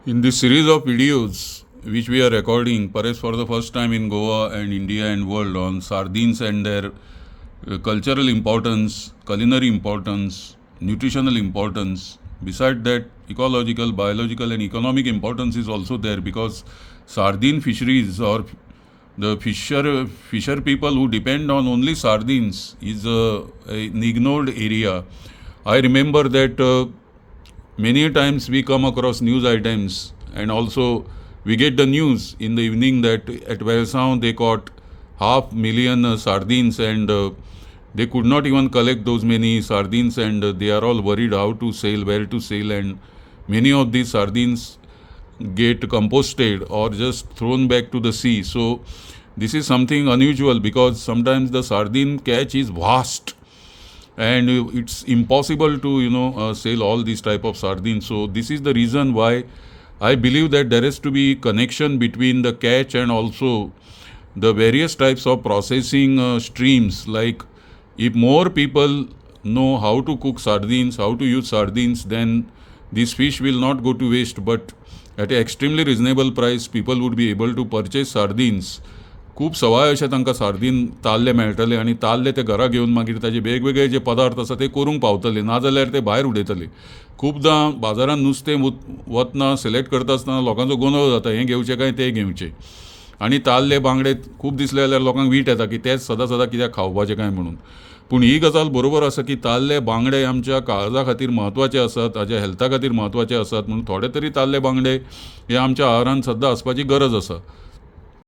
In this series of videos, which we are recording, perhaps for the first time in Goa and India and world, on sardines and their cultural importance, culinary importance, nutritional importance. Beside that, ecological, biological, and economic importance is also there, because sardine fisheries, or the fisher people who depend on only sardines, is an ignored area. I remember that. Many times we come across news items, and also we get the news in the evening that at Valsaun they caught 500,000 sardines, and they could not even collect those many sardines, and they are all worried how to sell, where to sell, and many of these sardines get composted or just thrown back to the sea. So this is something unusual, because sometimes the sardine catch is vast, and it's impossible to sell all these type of sardines. So this is the reason why I believe that there has to be connection between the catch and also the various types of processing streams. Like, if more people know how to cook sardines, how to use sardines, then this fish will not go to waste, but at an extremely reasonable price people would be able to purchase sardines. खूब सवाय अशे तांकां sardine ताल्ले मेळटले, आनी ताल्ले ते घरा घेवन मागीर ताजे वेगवेगळे जे पदार्थ आसा ते करूंक पावतले, नाजाल्यार ते भायर उडयतले. खूबदां बाजारांत नुस्तें वतना सिलेक्ट करता आसतना लोकांचो गोंधळ जाता, हें घेवचें काय तें घेवचें. आनी ताल्ले बांगडे खूब दिसले जाल्यार लोकांक वीट येता की तेच सदां सदां कित्याक खावपाचें काय म्हणून. पूण ही गजाल बरोबर आसा की ताल्ले बांगडे आमच्या काळजा खातीर म्हत्वाचे आसात, ताज्या हेल्था खातीर म्हत्वाचे आसात, म्हणून थोडे तरी ताल्ले बांगडे हे आमच्या आहारांत सद्दां आसपाची गरज आसा.